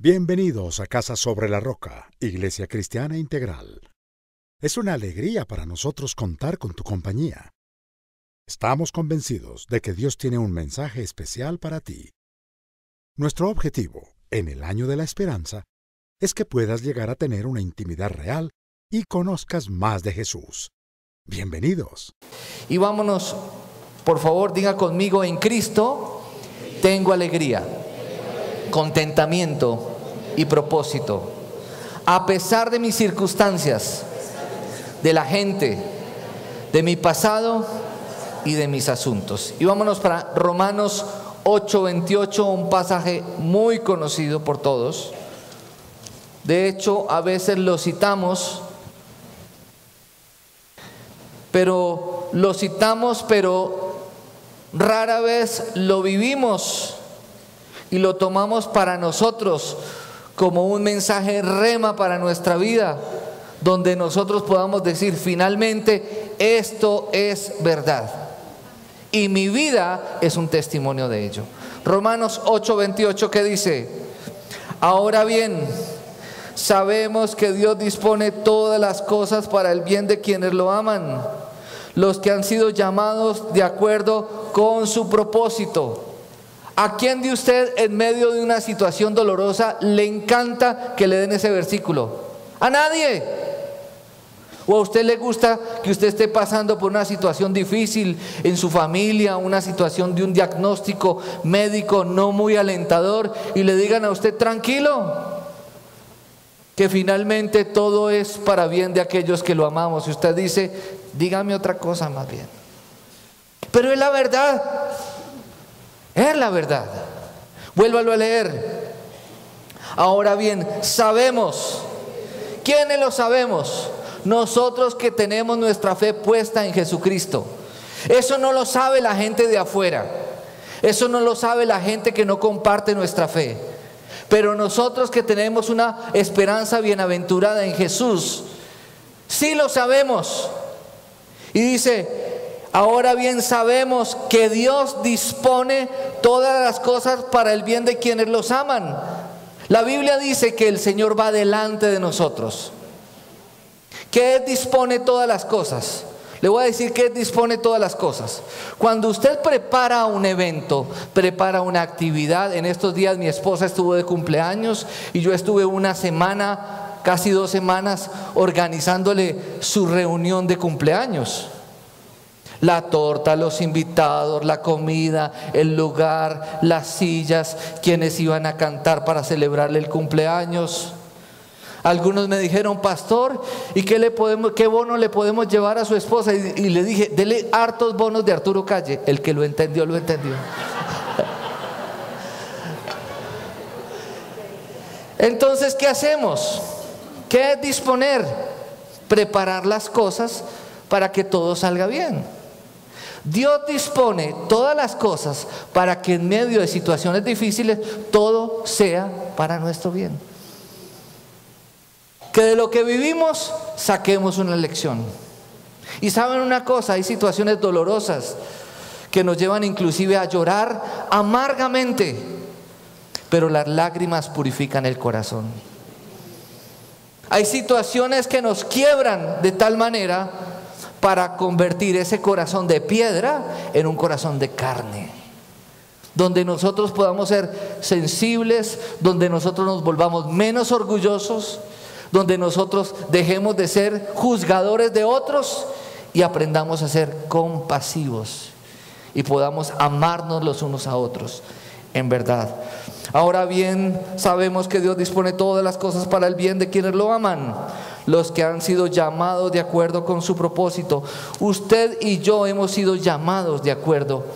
Bienvenidos a Casa sobre la Roca, Iglesia Cristiana Integral. Es una alegría para nosotros contar con tu compañía. Estamos convencidos de que Dios tiene un mensaje especial para ti. Nuestro objetivo, en el Año de la Esperanza, es que puedas llegar a tener una intimidad real y conozcas más de Jesús. Bienvenidos. Y vámonos, por favor, diga conmigo: en Cristo tengo alegría, contentamiento y propósito, a pesar de mis circunstancias, de la gente, de mi pasado y de mis asuntos. Y vámonos para Romanos 8:28, un pasaje muy conocido por todos. De hecho, a veces lo citamos, pero rara vez lo vivimos y lo tomamos para nosotros como un mensaje rema para nuestra vida, donde nosotros podamos decir: finalmente esto es verdad y mi vida es un testimonio de ello. Romanos 8:28, ¿qué dice? Ahora bien, sabemos que Dios dispone todas las cosas para el bien de quienes lo aman, los que han sido llamados de acuerdo con su propósito. ¿A quién de usted, en medio de una situación dolorosa, le encanta que le den ese versículo? A nadie. ¿O a usted le gusta que usted esté pasando por una situación difícil en su familia, una situación de un diagnóstico médico no muy alentador, y le digan a usted: tranquilo, que finalmente todo es para bien de aquellos que lo amamos? Y usted dice: dígame otra cosa más bien. Pero es la verdad. Es la verdad. Vuélvalo a leer. Ahora bien, sabemos. ¿Quiénes lo sabemos? Nosotros que tenemos nuestra fe puesta en Jesucristo. Eso no lo sabe la gente de afuera. Eso no lo sabe la gente que no comparte nuestra fe. Pero nosotros que tenemos una esperanza bienaventurada en Jesús, sí lo sabemos. Y dice: ahora bien, sabemos que Dios dispone todas las cosas para el bien de quienes los aman. La Biblia dice que el Señor va delante de nosotros. ¿Qué dispone todas las cosas? Le voy a decir qué dispone todas las cosas. Cuando usted prepara un evento, prepara una actividad. En estos días mi esposa estuvo de cumpleaños y yo estuve una semana, casi 2 semanas, organizándole su reunión de cumpleaños. La torta, los invitados, la comida, el lugar, las sillas, quienes iban a cantar para celebrarle el cumpleaños. Algunos me dijeron: pastor, ¿y qué bono le podemos llevar a su esposa? Y le dije: dele hartos bonos de Arturo Calle. El que lo entendió, lo entendió. Entonces, ¿qué hacemos? ¿Qué es disponer? Preparar las cosas para que todo salga bien. Dios dispone todas las cosas para que en medio de situaciones difíciles todo sea para nuestro bien. Que de lo que vivimos saquemos una lección. Y saben una cosa, hay situaciones dolorosas que nos llevan inclusive a llorar amargamente, pero las lágrimas purifican el corazón. Hay situaciones que nos quiebran de tal manera para convertir ese corazón de piedra en un corazón de carne, donde nosotros podamos ser sensibles, donde nosotros nos volvamos menos orgullosos, donde nosotros dejemos de ser juzgadores de otros y aprendamos a ser compasivos y podamos amarnos los unos a otros en verdad. Ahora bien, sabemos que Dios dispone todas las cosas para el bien de quienes lo aman, los que han sido llamados de acuerdo con su propósito. Usted y yo hemos sido llamados de acuerdo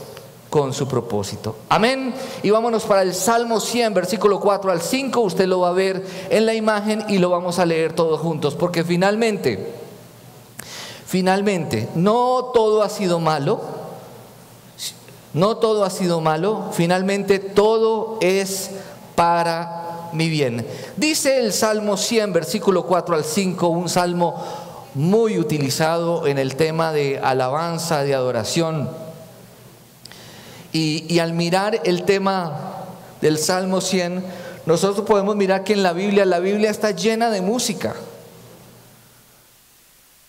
con su propósito. Amén. Y vámonos para el Salmo 100, versículo 4 al 5. Usted lo va a ver en la imagen y lo vamos a leer todos juntos, porque finalmente, no todo ha sido malo. No todo ha sido malo, finalmente todo es para mi bien. Dice el Salmo 100, versículo 4 al 5, un salmo muy utilizado en el tema de alabanza, de adoración. Y al mirar el tema del Salmo 100, nosotros podemos mirar que en la Biblia está llena de música.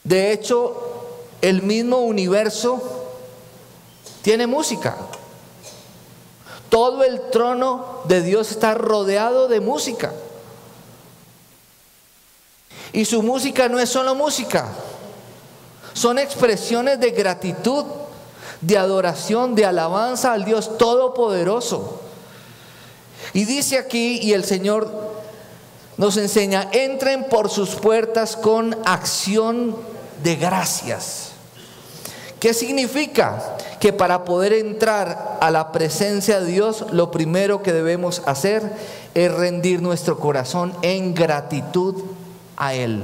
De hecho, el mismo universo tiene música. Todo el trono de Dios está rodeado de música. Y su música no es solo música, son expresiones de gratitud, de adoración, de alabanza al Dios Todopoderoso. Y dice aquí, y el Señor nos enseña: entren por sus puertas con acción de gracias. ¿Qué significa? Que para poder entrar a la presencia de Dios, lo primero que debemos hacer es rendir nuestro corazón en gratitud a Él.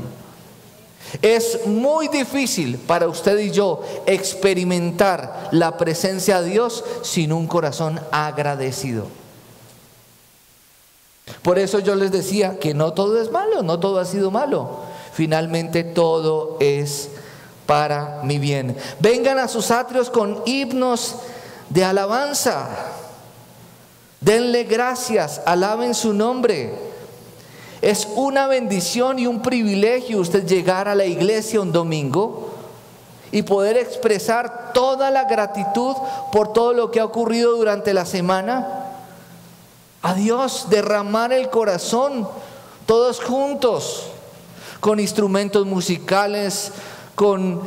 Es muy difícil para usted y yo experimentar la presencia de Dios sin un corazón agradecido. Por eso yo les decía que no todo es malo, no todo ha sido malo. Finalmente todo es para mi bien. Vengan a sus atrios con himnos de alabanza. Denle gracias, alaben su nombre. Es una bendición y un privilegio usted llegar a la iglesia un domingo y poder expresar toda la gratitud por todo lo que ha ocurrido durante la semana. A Dios, derramar el corazón todos juntos, con instrumentos musicales, con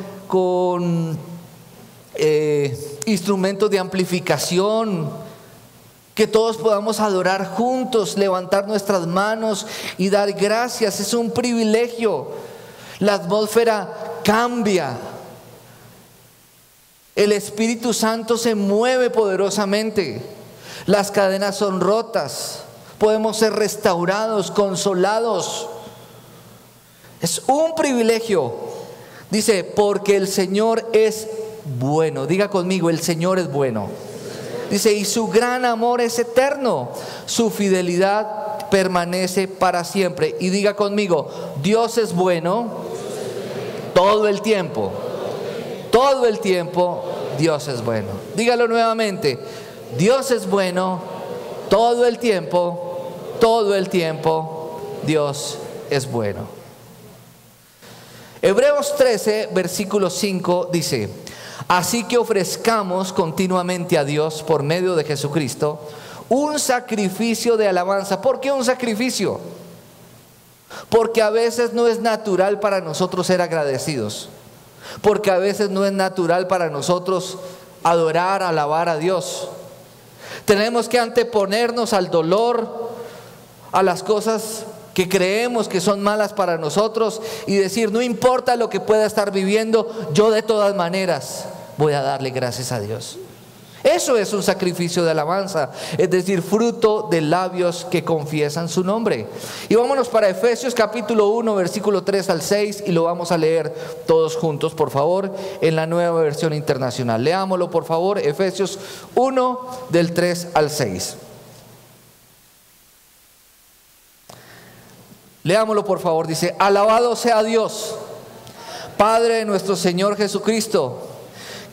instrumentos de amplificación, que todos podamos adorar juntos, levantar nuestras manos y dar gracias. Es un privilegio. La atmósfera cambia, el Espíritu Santo se mueve poderosamente, las cadenas son rotas, podemos ser restaurados, consolados. Es un privilegio. Dice, porque el Señor es bueno. Diga conmigo, el Señor es bueno. Dice, y su gran amor es eterno, su fidelidad permanece para siempre. Y diga conmigo, Dios es bueno todo el tiempo. Todo el tiempo Dios es bueno. Dígalo nuevamente, Dios es bueno todo el tiempo. Todo el tiempo Dios es bueno. Hebreos 13, versículo 5 dice: así que ofrezcamos continuamente a Dios por medio de Jesucristo un sacrificio de alabanza. ¿Por qué un sacrificio? Porque a veces no es natural para nosotros ser agradecidos. Porque a veces no es natural para nosotros adorar, alabar a Dios. Tenemos que anteponernos al dolor, a las cosas que creemos que son malas para nosotros y decir, no importa lo que pueda estar viviendo, yo de todas maneras voy a darle gracias a Dios. Eso es un sacrificio de alabanza, es decir, fruto de labios que confiesan su nombre. Y vámonos para Efesios capítulo 1, versículo 3 al 6, y lo vamos a leer todos juntos, por favor, en la Nueva Versión Internacional. Leámoslo, por favor, Efesios 1, del 3 al 6. Leámoslo, por favor. Dice: alabado sea Dios, Padre de nuestro Señor Jesucristo,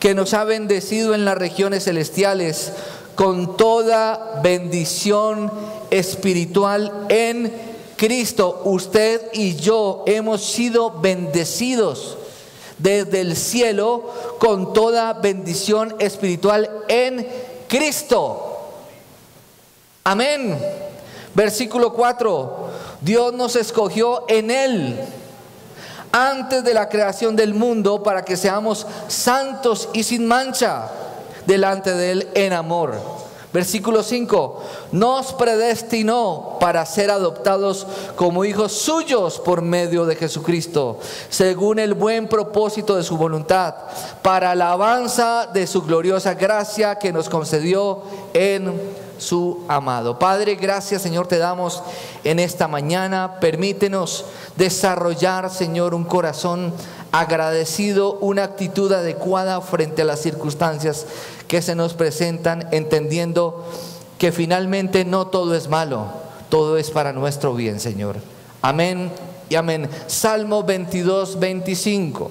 que nos ha bendecido en las regiones celestiales con toda bendición espiritual en Cristo. Usted y yo hemos sido bendecidos desde el cielo con toda bendición espiritual en Cristo. Amén. Versículo 4: Dios nos escogió en Él antes de la creación del mundo para que seamos santos y sin mancha delante de Él en amor. Versículo 5: nos predestinó para ser adoptados como hijos suyos por medio de Jesucristo, según el buen propósito de su voluntad, para alabanza de su gloriosa gracia que nos concedió en su amado. Padre, gracias, Señor, te damos en esta mañana. Permítenos desarrollar, Señor, un corazón agradecido, una actitud adecuada frente a las circunstancias que se nos presentan, entendiendo que finalmente no todo es malo, todo es para nuestro bien, Señor. Amén y amén. Salmo 22, 25.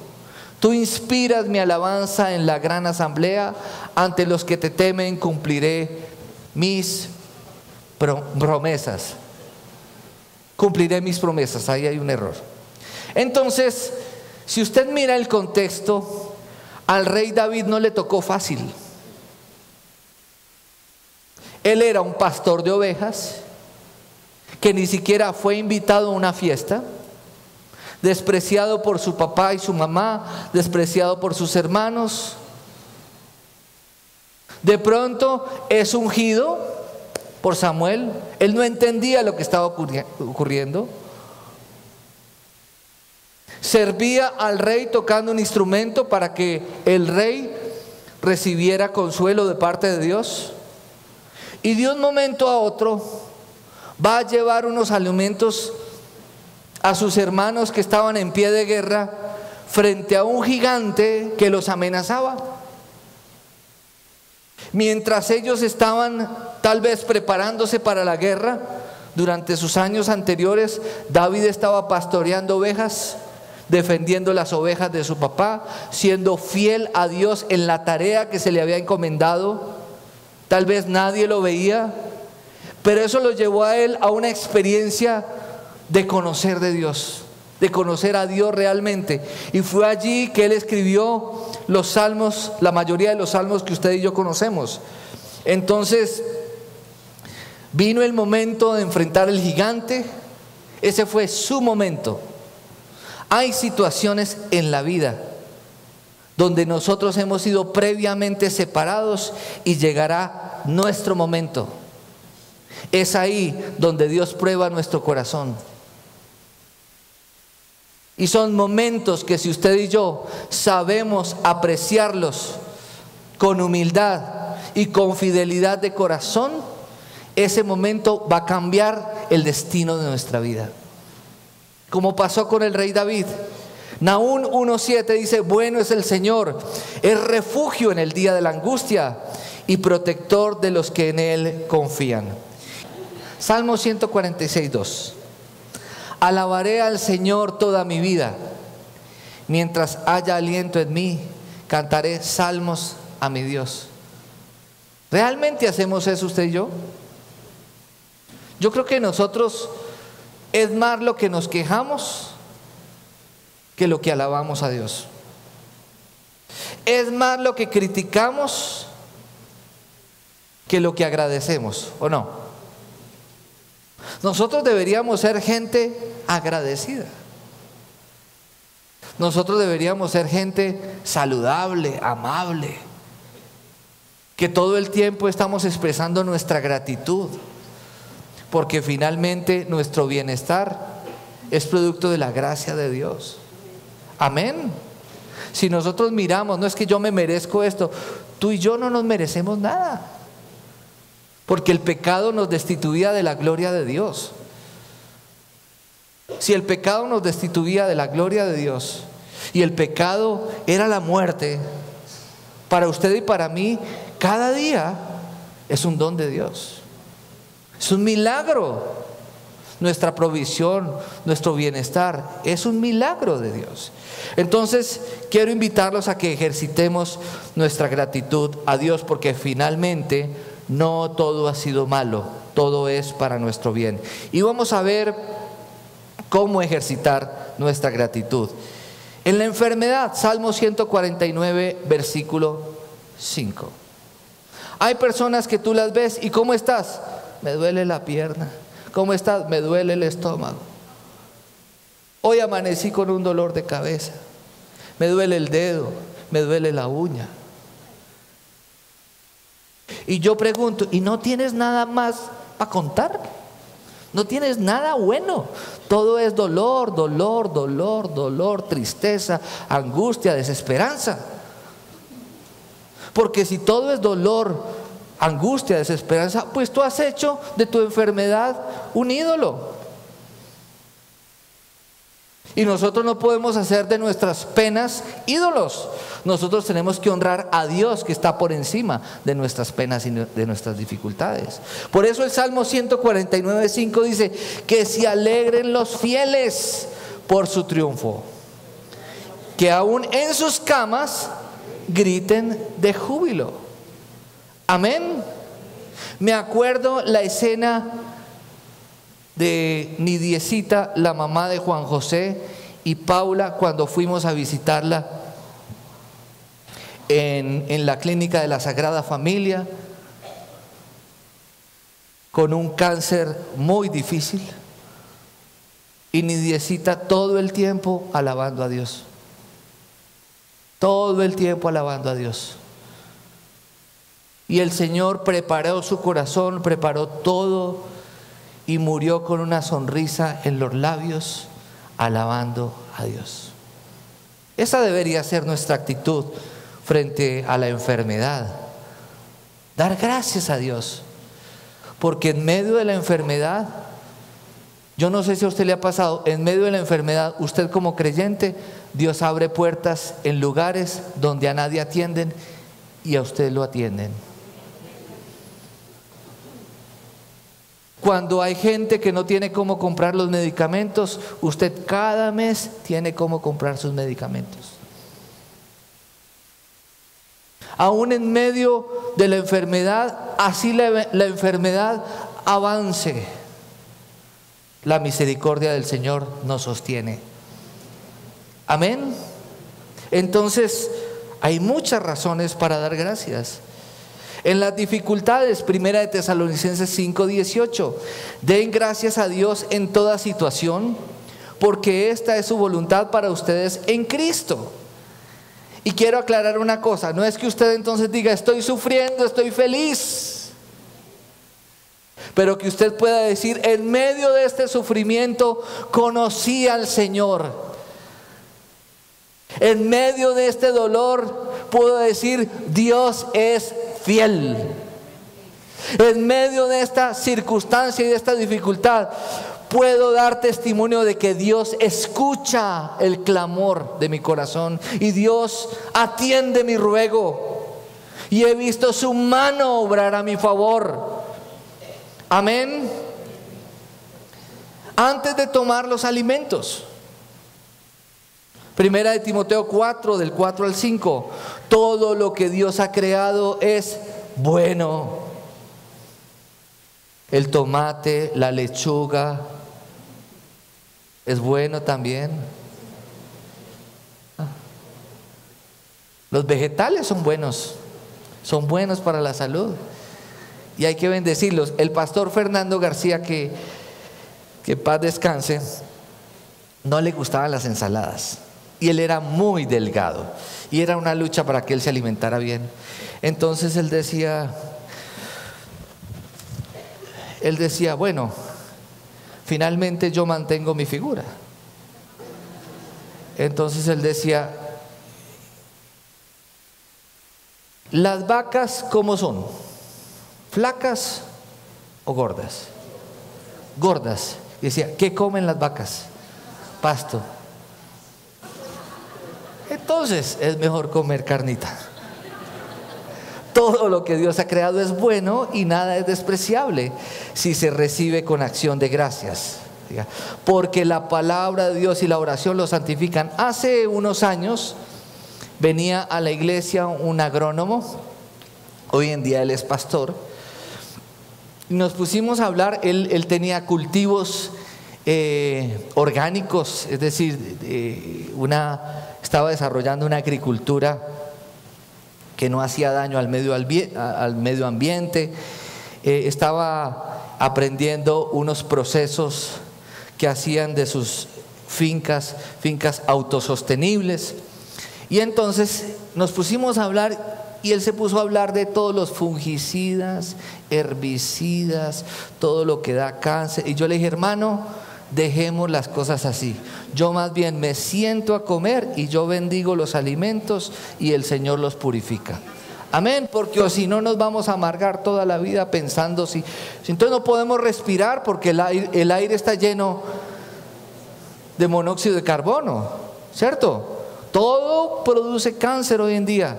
Tú inspiras mi alabanza en la gran asamblea, ante los que te temen cumpliré mis promesas. cumpliré mis promesas. Ahí hay un error. Entonces, si usted mira el contexto, al rey David no le tocó fácil. Él era un pastor de ovejas que ni siquiera fue invitado a una fiesta, despreciado por su papá y su mamá, despreciado por sus hermanos. De pronto es ungido por Samuel. Él no entendía lo que estaba ocurriendo. Servía al rey tocando un instrumento para que el rey recibiera consuelo de parte de Dios. Y de un momento a otro va a llevar unos alimentos a sus hermanos que estaban en pie de guerra frente a un gigante que los amenazaba. Mientras ellos estaban tal vez preparándose para la guerra, durante sus años anteriores, David estaba pastoreando ovejas, defendiendo las ovejas de su papá, siendo fiel a Dios en la tarea que se le había encomendado. Tal vez nadie lo veía, pero eso lo llevó a él a una experiencia de conocer de Dios, de conocer a Dios realmente. Y fue allí que él escribió los salmos, la mayoría de los salmos que usted y yo conocemos. Entonces vino el momento de enfrentar el gigante. Ese fue su momento. Hay situaciones en la vida donde nosotros hemos sido previamente separados y llegará nuestro momento. Es ahí donde Dios prueba nuestro corazón. Y son momentos que si usted y yo sabemos apreciarlos con humildad y con fidelidad de corazón, ese momento va a cambiar el destino de nuestra vida. Como pasó con el rey David. Nahum 1:7 dice: bueno es el Señor, es refugio en el día de la angustia y protector de los que en Él confían. Salmo 146:2. Alabaré al Señor toda mi vida, mientras haya aliento en mí, cantaré salmos a mi Dios. ¿Realmente hacemos eso usted y yo? Yo creo que nosotros es más lo que nos quejamos que lo que alabamos a Dios. Es más lo que criticamos que lo que agradecemos, ¿o no? Nosotros deberíamos ser gente agradecida. Nosotros deberíamos ser gente saludable, amable, que todo el tiempo estamos expresando nuestra gratitud, porque finalmente nuestro bienestar es producto de la gracia de Dios. Amén. Si nosotros miramos, no es que yo me merezco esto, tú y yo no nos merecemos nada, porque el pecado nos destituía de la gloria de Dios. Si el pecado nos destituía de la gloria de Dios y el pecado era la muerte, para usted y para mí, cada día es un don de Dios. Es un milagro. Nuestra provisión, nuestro bienestar, es un milagro de Dios. Entonces, quiero invitarlos a que ejercitemos nuestra gratitud a Dios, porque finalmente no todo ha sido malo, todo es para nuestro bien. Y vamos a ver cómo ejercitar nuestra gratitud. En la enfermedad, Salmo 149, versículo 5. Hay personas que tú las ves y ¿cómo estás? Me duele la pierna. ¿Cómo estás? Me duele el estómago. Hoy amanecí con un dolor de cabeza. Me duele el dedo, me duele la uña. Y yo pregunto, ¿y no tienes nada más para contar? ¿No tienes nada bueno? Todo es dolor, dolor, dolor, dolor, tristeza, angustia, desesperanza. Porque si todo es dolor, angustia, desesperanza, pues tú has hecho de tu enfermedad un ídolo. Y nosotros no podemos hacer de nuestras penas ídolos. Nosotros tenemos que honrar a Dios, que está por encima de nuestras penas y de nuestras dificultades. Por eso el Salmo 149:5 dice: que se alegren los fieles por su triunfo, que aún en sus camas griten de júbilo. Amén. Me acuerdo la escena de Nidiecita, la mamá de Juan José, y Paula cuando fuimos a visitarla en la clínica de la Sagrada Familia, con un cáncer muy difícil, y Nidiecita todo el tiempo alabando a Dios, todo el tiempo alabando a Dios. Y el Señor preparó su corazón, preparó todo, y murió con una sonrisa en los labios, alabando a Dios. Esa debería ser nuestra actitud frente a la enfermedad. Dar gracias a Dios. Porque en medio de la enfermedad, yo no sé si a usted le ha pasado, en medio de la enfermedad, usted como creyente, Dios abre puertas en lugares donde a nadie atienden y a usted lo atienden. Cuando hay gente que no tiene cómo comprar los medicamentos, usted cada mes tiene cómo comprar sus medicamentos. Aún en medio de la enfermedad, así la enfermedad avance, la misericordia del Señor nos sostiene. Amén. Entonces, hay muchas razones para dar gracias. En las dificultades, 1 de Tesalonicenses 5:18, den gracias a Dios en toda situación, porque esta es su voluntad para ustedes en Cristo. Y quiero aclarar una cosa, no es que usted entonces diga, estoy sufriendo, estoy feliz, pero que usted pueda decir, en medio de este sufrimiento conocí al Señor. En medio de este dolor puedo decir, Dios es fiel. En medio de esta circunstancia y de esta dificultad puedo dar testimonio de que Dios escucha el clamor de mi corazón y Dios atiende mi ruego y he visto su mano obrar a mi favor. Amén. Antes de tomar los alimentos, 1 de Timoteo 4, del 4 al 5, todo lo que Dios ha creado es bueno. El tomate, la lechuga, es bueno también. Los vegetales son buenos para la salud y hay que bendecirlos. El pastor Fernando García, que paz descanse, no le gustaban las ensaladas y él era muy delgado y era una lucha para que él se alimentara bien. Entonces él decía, bueno, finalmente yo mantengo mi figura. Entonces él decía, ¿las vacas cómo son? ¿Flacas o gordas? Gordas. Y decía, ¿qué comen las vacas? Pasto. Entonces es mejor comer carnita. Todo lo que Dios ha creado es bueno y nada es despreciable si se recibe con acción de gracias. Porque la palabra de Dios y la oración lo santifican. Hace unos años venía a la iglesia un agrónomo, hoy en día él es pastor, y nos pusimos a hablar. Él tenía cultivos orgánicos, es decir, estaba desarrollando una agricultura que no hacía daño al medio ambiente, estaba aprendiendo unos procesos que hacían de sus fincas autosostenibles. Y entonces nos pusimos a hablar y él se puso a hablar de todos los fungicidas, herbicidas, todo lo que da cáncer. Y yo le dije, hermano, dejemos las cosas así. Yo más bien me siento a comer y yo bendigo los alimentos y el Señor los purifica. Amén, porque o si no nos vamos a amargar toda la vida pensando si entonces no podemos respirar porque el aire está lleno de monóxido de carbono, ¿cierto? Todo produce cáncer hoy en día.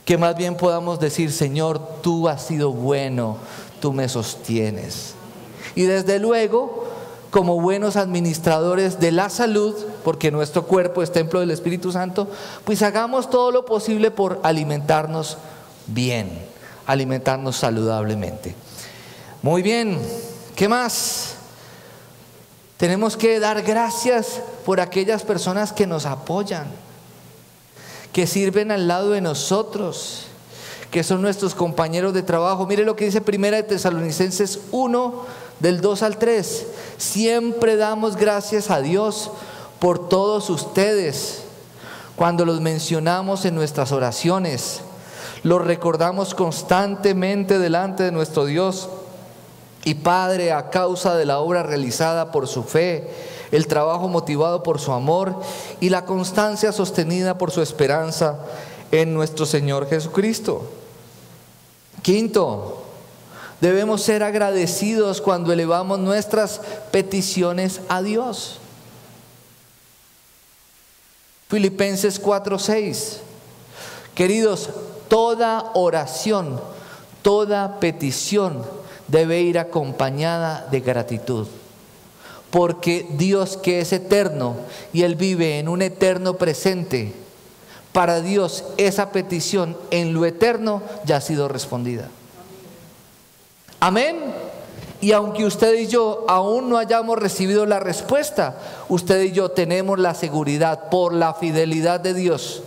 Que más bien podamos decir, Señor, tú has sido bueno, tú me sostienes. Y desde luego, como buenos administradores de la salud, porque nuestro cuerpo es templo del Espíritu Santo, pues hagamos todo lo posible por alimentarnos bien, alimentarnos saludablemente. Muy bien, ¿qué más? Tenemos que dar gracias por aquellas personas que nos apoyan, que sirven al lado de nosotros, que son nuestros compañeros de trabajo. Mire lo que dice 1 de Tesalonicenses 1, del 2 al 3. Siempre damos gracias a Dios por todos ustedes cuando los mencionamos en nuestras oraciones. Los recordamos constantemente delante de nuestro Dios y Padre a causa de la obra realizada por su fe, el trabajo motivado por su amor y la constancia sostenida por su esperanza en nuestro Señor Jesucristo. Quinto, debemos ser agradecidos cuando elevamos nuestras peticiones a Dios. Filipenses 4:6. Queridos, toda oración, toda petición debe ir acompañada de gratitud, porque Dios, que es eterno y Él vive en un eterno presente, para Dios esa petición en lo eterno ya ha sido respondida. Amén. Y aunque usted y yo aún no hayamos recibido la respuesta, usted y yo tenemos la seguridad por la fidelidad de Dios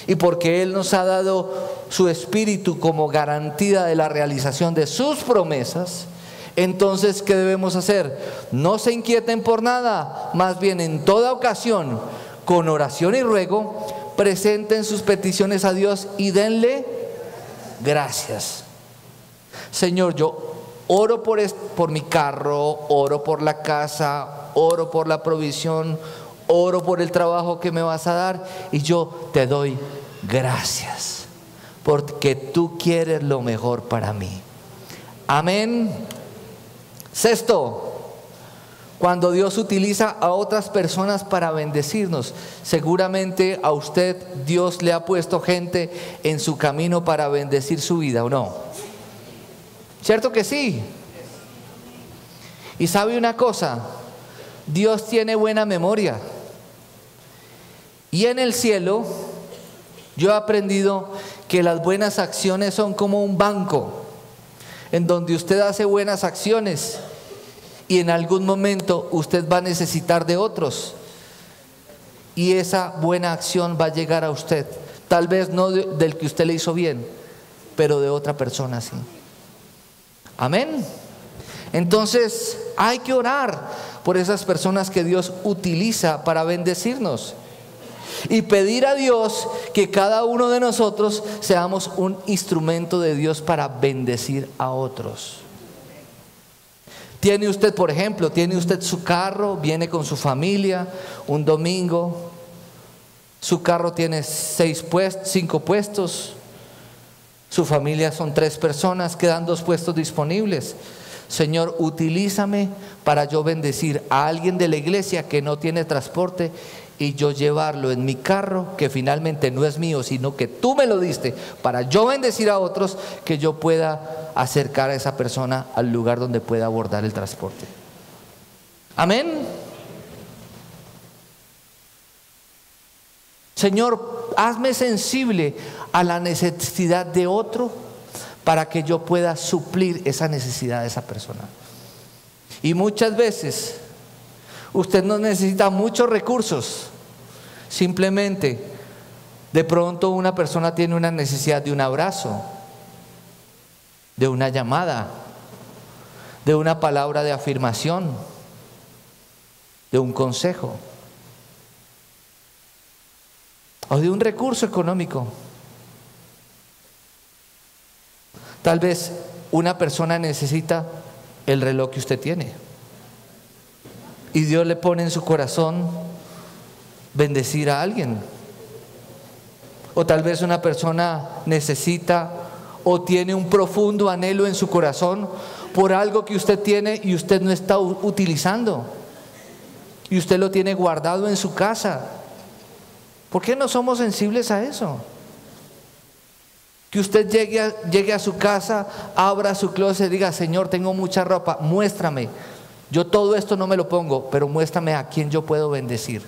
y porque Él nos ha dado su Espíritu como garantía de la realización de sus promesas. Entonces, ¿qué debemos hacer? No se inquieten por nada, más bien en toda ocasión, con oración y ruego, presenten sus peticiones a Dios y denle gracias. Señor, yo oro por mi carro, oro por la casa, oro por la provisión, oro por el trabajo que me vas a dar, y yo te doy gracias porque tú quieres lo mejor para mí. Amén. Sexto, cuando Dios utiliza a otras personas para bendecirnos, seguramente a usted Dios le ha puesto gente en su camino para bendecir su vida, ¿o no? ¿Cierto que sí? Y sabe una cosa, Dios tiene buena memoria. Y en el cielo yo he aprendido que las buenas acciones son como un banco, en donde usted hace buenas acciones y en algún momento usted va a necesitar de otros. Y esa buena acción va a llegar a usted, tal vez no del que usted le hizo bien, pero de otra persona sí. Amén. Entonces hay que orar por esas personas que Dios utiliza para bendecirnos y pedir a Dios que cada uno de nosotros seamos un instrumento de Dios para bendecir a otros. Tiene usted, por ejemplo, tiene usted su carro, viene con su familia un domingo, su carro tiene 5 puestos, su familia son 3 personas, quedan 2 puestos disponibles. Señor, utilízame para yo bendecir a alguien de la iglesia que no tiene transporte y yo llevarlo en mi carro, que finalmente no es mío, sino que tú me lo diste para yo bendecir a otros, que yo pueda acercar a esa persona al lugar donde pueda abordar el transporte. Amén. Señor, hazme sensible a la necesidad de otro para que yo pueda suplir esa necesidad de esa persona. Y muchas veces usted no necesita muchos recursos, simplemente de pronto una persona tiene una necesidad de un abrazo, de una llamada, de una palabra de afirmación, de un consejo o de un recurso económico. Tal vez una persona necesita el reloj que usted tiene y Dios le pone en su corazón bendecir a alguien. O tal vez una persona necesita o tiene un profundo anhelo en su corazón por algo que usted tiene y usted no está utilizando y usted lo tiene guardado en su casa. ¿Por qué no somos sensibles a eso? Que usted llegue a su casa, abra su closet y diga: Señor, tengo mucha ropa, muéstrame. Yo todo esto no me lo pongo, pero muéstrame a quién yo puedo bendecir.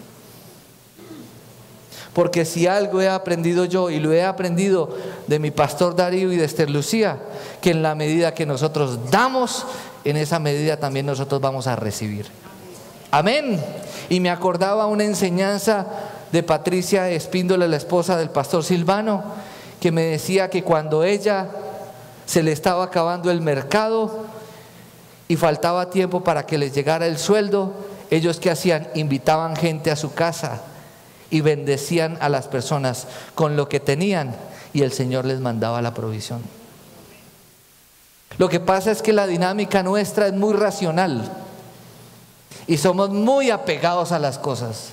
Porque si algo he aprendido yo, y lo he aprendido de mi pastor Darío y de Esther Lucía, que en la medida que nosotros damos, en esa medida también nosotros vamos a recibir. Amén. Y me acordaba una enseñanza de Patricia Espíndola, la esposa del pastor Silvano, que me decía que cuando ella se le estaba acabando el mercado y faltaba tiempo para que les llegara el sueldo, ellos ¿qué hacían? Invitaban gente a su casa y bendecían a las personas con lo que tenían, y el Señor les mandaba la provisión. Lo que pasa es que la dinámica nuestra es muy racional y somos muy apegados a las cosas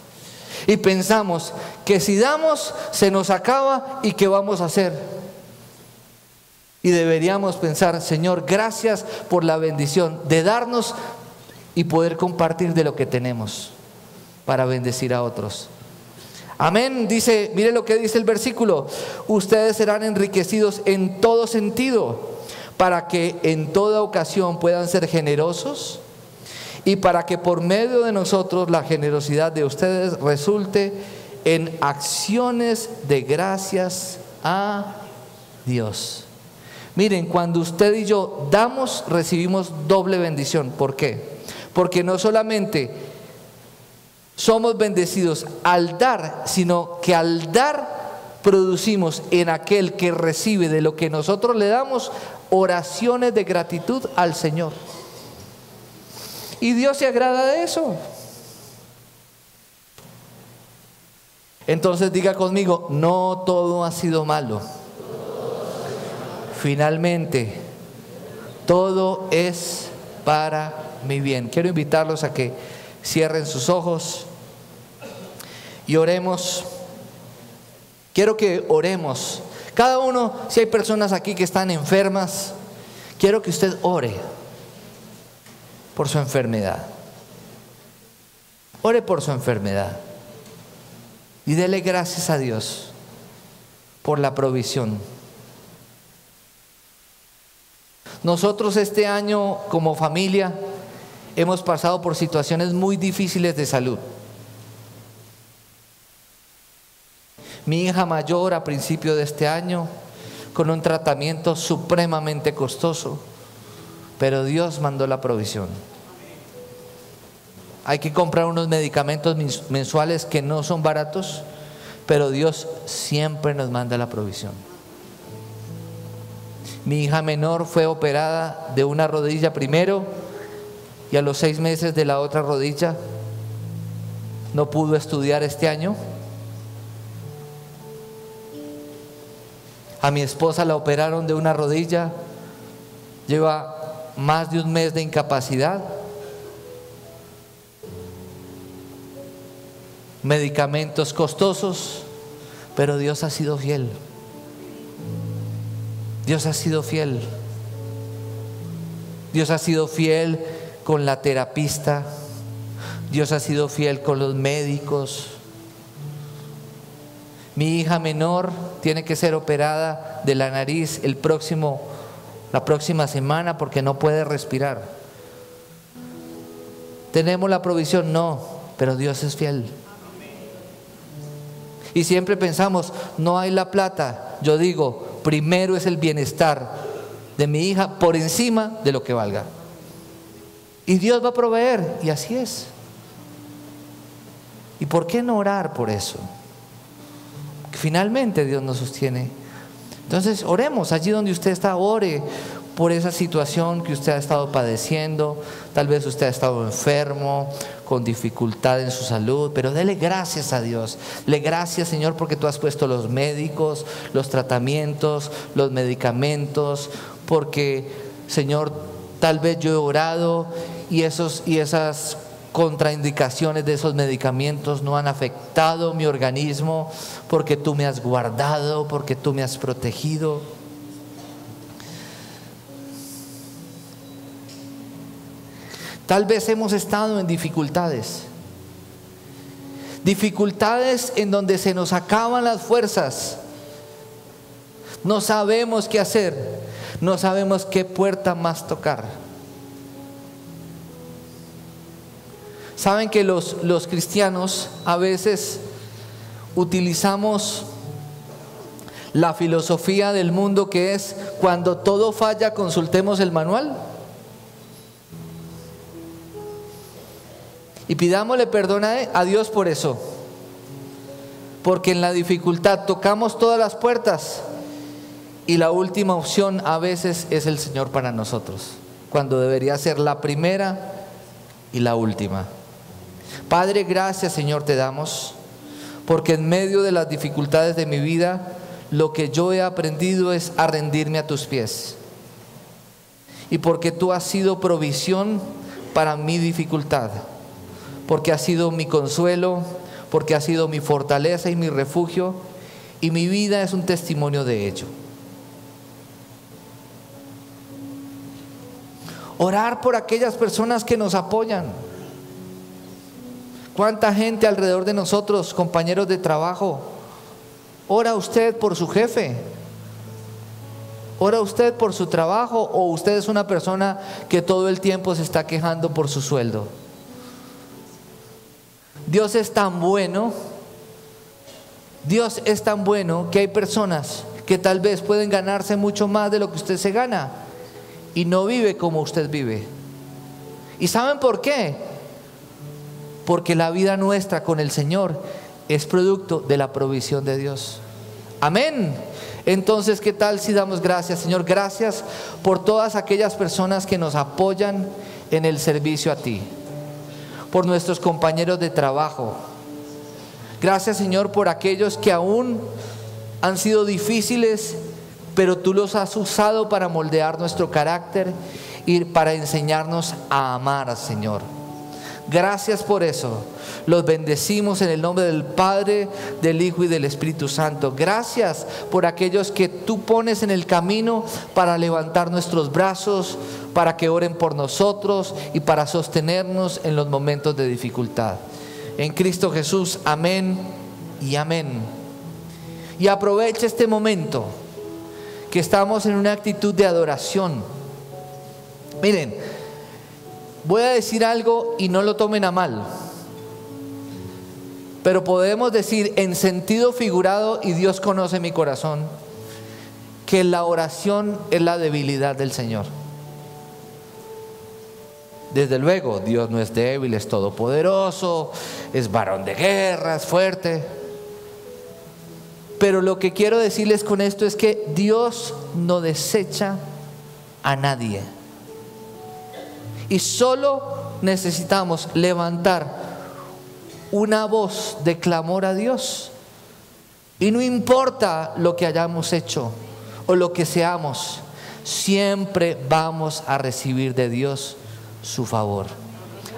y pensamos que si damos se nos acaba y ¿qué vamos a hacer? Y deberíamos pensar: Señor, gracias por la bendición de darnos y poder compartir de lo que tenemos para bendecir a otros. Amén. Dice, mire lo que dice el versículo: ustedes serán enriquecidos en todo sentido, para que en toda ocasión puedan ser generosos, y para que por medio de nosotros la generosidad de ustedes resulte en acciones de gracias a Dios. Miren, cuando usted y yo damos, recibimos doble bendición. ¿Por qué? Porque no solamente somos bendecidos al dar, sino que al dar producimos en aquel que recibe de lo que nosotros le damos oraciones de gratitud al Señor. Y Dios se agrada de eso. Entonces diga conmigo: no todo ha sido malo. Finalmente, todo es para mi bien. Quiero invitarlos a que cierren sus ojos y oremos. Quiero que oremos. Cada uno, si hay personas aquí que están enfermas, quiero que usted ore por su enfermedad. Ore por su enfermedad y dele gracias a Dios por la provisión. Nosotros este año como familia hemos pasado por situaciones muy difíciles de salud. Mi hija mayor a principio de este año con un tratamiento supremamente costoso, pero Dios mandó la provisión. Hay que comprar unos medicamentos mensuales que no son baratos, pero Dios siempre nos manda la provisión. Mi hija menor fue operada de una rodilla primero y a los 6 meses de la otra rodilla. No pudo estudiar este año. A mi esposa la operaron de una rodilla, lleva más de 1 mes de incapacidad. Medicamentos costosos, pero Dios ha sido fiel. Dios ha sido fiel. Dios ha sido fiel con la terapista. Dios ha sido fiel con los médicos. Mi hija menor tiene que ser operada de la nariz la próxima semana porque no puede respirar. ¿Tenemos la provisión? No, pero Dios es fiel. Y siempre pensamos, no hay la plata. Yo digo, primero es el bienestar de mi hija por encima de lo que valga. Y Dios va a proveer, y así es. ¿Y por qué no orar por eso? Finalmente Dios nos sostiene. Entonces oremos allí donde usted está, ore por esa situación que usted ha estado padeciendo. Tal vez usted ha estado enfermo, con dificultad en su salud, pero dele gracias a Dios. Dele gracias, Señor, porque tú has puesto los médicos, los tratamientos, los medicamentos, porque, Señor, tal vez yo he orado y esas contraindicaciones de esos medicamentos no han afectado mi organismo, porque tú me has guardado, porque tú me has protegido. Tal vez hemos estado en dificultades en donde se nos acaban las fuerzas, no sabemos qué hacer, no sabemos qué puerta más tocar. Saben que los cristianos a veces utilizamos la filosofía del mundo, que es: cuando todo falla, consultemos el manual. Y pidámosle perdón a Dios por eso. Porque en la dificultad tocamos todas las puertas y la última opción a veces es el Señor para nosotros, cuando debería ser la primera y la última. Padre, gracias, Señor, te damos, porque en medio de las dificultades de mi vida, lo que yo he aprendido es a rendirme a tus pies. Y porque tú has sido provisión para mi dificultad, porque has sido mi consuelo, porque has sido mi fortaleza y mi refugio, y mi vida es un testimonio de ello. Orar por aquellas personas que nos apoyan. ¿Cuánta gente alrededor de nosotros, compañeros de trabajo? ¿Ora usted por su jefe? ¿Ora usted por su trabajo? ¿O usted es una persona que todo el tiempo se está quejando por su sueldo? Dios es tan bueno. Dios es tan bueno que hay personas que tal vez pueden ganarse mucho más de lo que usted se gana y no vive como usted vive. ¿Y saben por qué? Porque la vida nuestra con el Señor es producto de la provisión de Dios. Amén. Entonces, ¿qué tal si damos gracias, Señor? Gracias por todas aquellas personas que nos apoyan en el servicio a ti, por nuestros compañeros de trabajo. Gracias, Señor, por aquellos que aún han sido difíciles, pero tú los has usado para moldear nuestro carácter y para enseñarnos a amar, Señor. Gracias por eso. Los bendecimos en el nombre del Padre, del Hijo y del Espíritu Santo. Gracias por aquellos que tú pones en el camino para levantar nuestros brazos, para que oren por nosotros y para sostenernos en los momentos de dificultad. En Cristo Jesús, amén y amén. Y aprovecha este momento que estamos en una actitud de adoración. Miren, voy a decir algo y no lo tomen a mal, pero podemos decir en sentido figurado, y Dios conoce mi corazón, que la oración es la debilidad del Señor. Desde luego, Dios no es débil, es todopoderoso, es varón de guerra, es fuerte. Pero lo que quiero decirles con esto es que Dios no desecha a nadie. Y solo necesitamos levantar una voz de clamor a Dios. Y no importa lo que hayamos hecho o lo que seamos, siempre vamos a recibir de Dios su favor.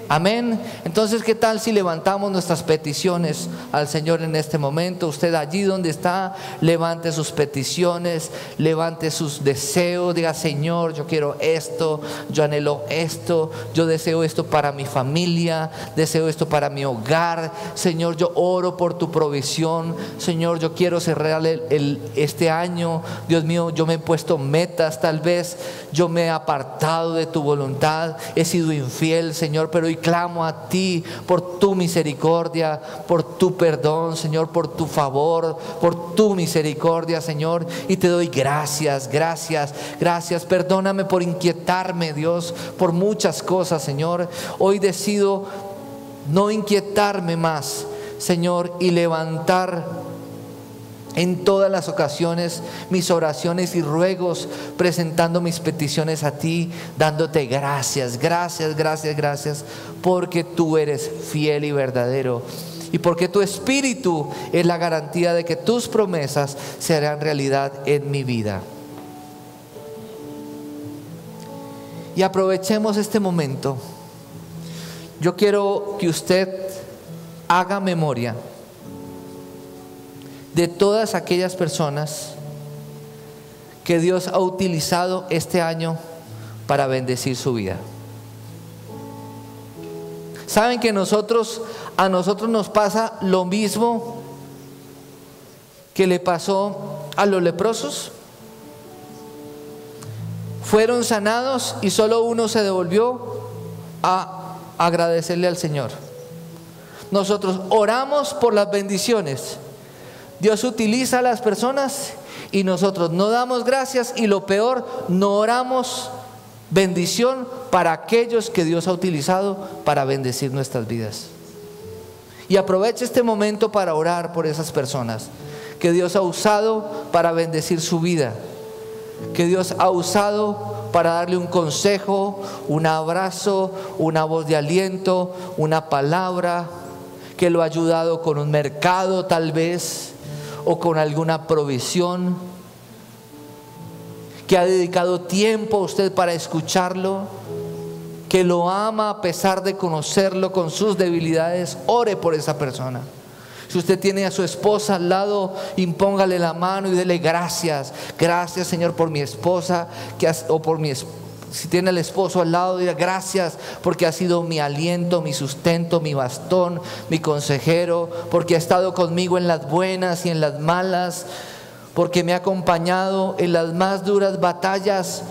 Amén. Entonces, ¿qué tal si levantamos nuestras peticiones al Señor en este momento? Usted allí donde está, levante sus peticiones, levante sus deseos, diga: Señor, yo quiero esto, yo anhelo esto, yo deseo esto para mi familia, deseo esto para mi hogar. Señor, yo oro por tu provisión. Señor, yo quiero cerrar este año. Dios mío, yo me he puesto metas, tal vez yo me he apartado de tu voluntad, he sido infiel, Señor, pero hoy clamo a ti por tu misericordia, por tu perdón, Señor, por tu favor, por tu misericordia, Señor, y te doy gracias, gracias, gracias. Perdóname por inquietarme, Dios, por muchas cosas, Señor. Hoy decido no inquietarme más, Señor, y levantar en todas las ocasiones mis oraciones y ruegos, presentando mis peticiones a ti, dándote gracias, gracias, gracias, gracias, porque tú eres fiel y verdadero, y porque tu Espíritu es la garantía de que tus promesas se harán realidad en mi vida. Y aprovechemos este momento. Yo quiero que usted haga memoria de todas aquellas personas que Dios ha utilizado este año para bendecir su vida. ¿Saben que a nosotros nos pasa lo mismo que le pasó a los leprosos? Fueron sanados y solo uno se devolvió a agradecerle al Señor. Nosotros oramos por las bendiciones. Dios utiliza a las personas y nosotros no damos gracias, y lo peor, no oramos bendición para aquellos que Dios ha utilizado para bendecir nuestras vidas. Y aproveche este momento para orar por esas personas que Dios ha usado para bendecir su vida, que Dios ha usado para darle un consejo, un abrazo, una voz de aliento, una palabra, que lo ha ayudado con un mercado tal vez, o con alguna provisión, que ha dedicado tiempo a usted para escucharlo, que lo ama a pesar de conocerlo con sus debilidades. Ore por esa persona. Si usted tiene a su esposa al lado, impóngale la mano y dele gracias. Gracias, Señor, por mi esposa, o por mi esposa. Si tiene al esposo al lado, diga gracias porque ha sido mi aliento, mi sustento, mi bastón, mi consejero, porque ha estado conmigo en las buenas y en las malas, porque me ha acompañado en las más duras batallas,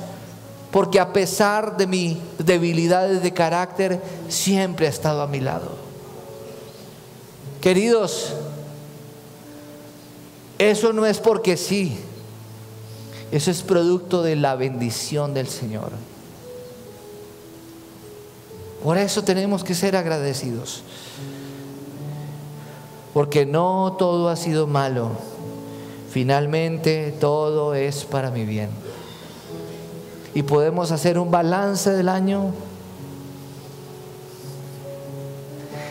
porque a pesar de mis debilidades de carácter, siempre ha estado a mi lado. Queridos, eso no es porque sí. Eso es producto de la bendición del Señor. Por eso tenemos que ser agradecidos. Porque no todo ha sido malo. Finalmente todo es para mi bien. Y podemos hacer un balance del año.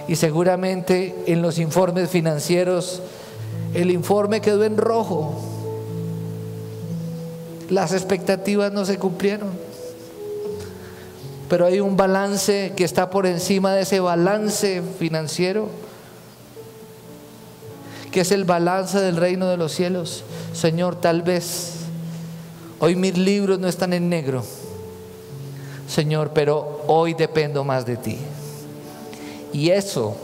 Y seguramente en los informes financieros el informe quedó en rojo. Las expectativas no se cumplieron, pero hay un balance que está por encima de ese balance financiero, que es el balance del reino de los cielos. Señor, tal vez hoy mis libros no están en negro, Señor, pero hoy dependo más de ti, y eso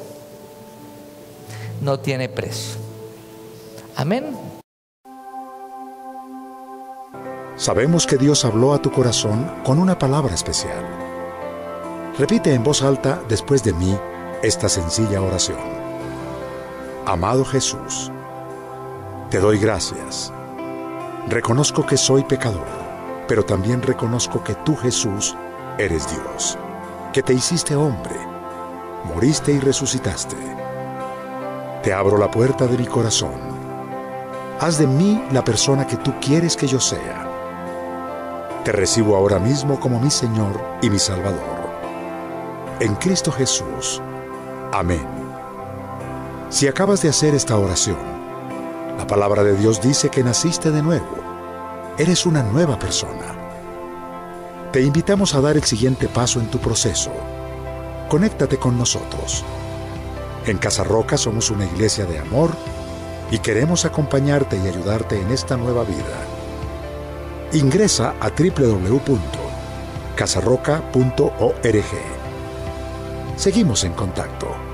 no tiene precio. Amén. Sabemos que Dios habló a tu corazón con una palabra especial. Repite en voz alta después de mí esta sencilla oración. Amado Jesús, te doy gracias. Reconozco que soy pecador, pero también reconozco que tú, Jesús, eres Dios, que te hiciste hombre, moriste y resucitaste. Te abro la puerta de mi corazón. Haz de mí la persona que tú quieres que yo sea. Te recibo ahora mismo como mi Señor y mi Salvador. En Cristo Jesús. Amén. Si acabas de hacer esta oración, la palabra de Dios dice que naciste de nuevo. Eres una nueva persona. Te invitamos a dar el siguiente paso en tu proceso. Conéctate con nosotros. En Casa Roca somos una iglesia de amor y queremos acompañarte y ayudarte en esta nueva vida. Ingresa a www.casarroca.org. Seguimos en contacto.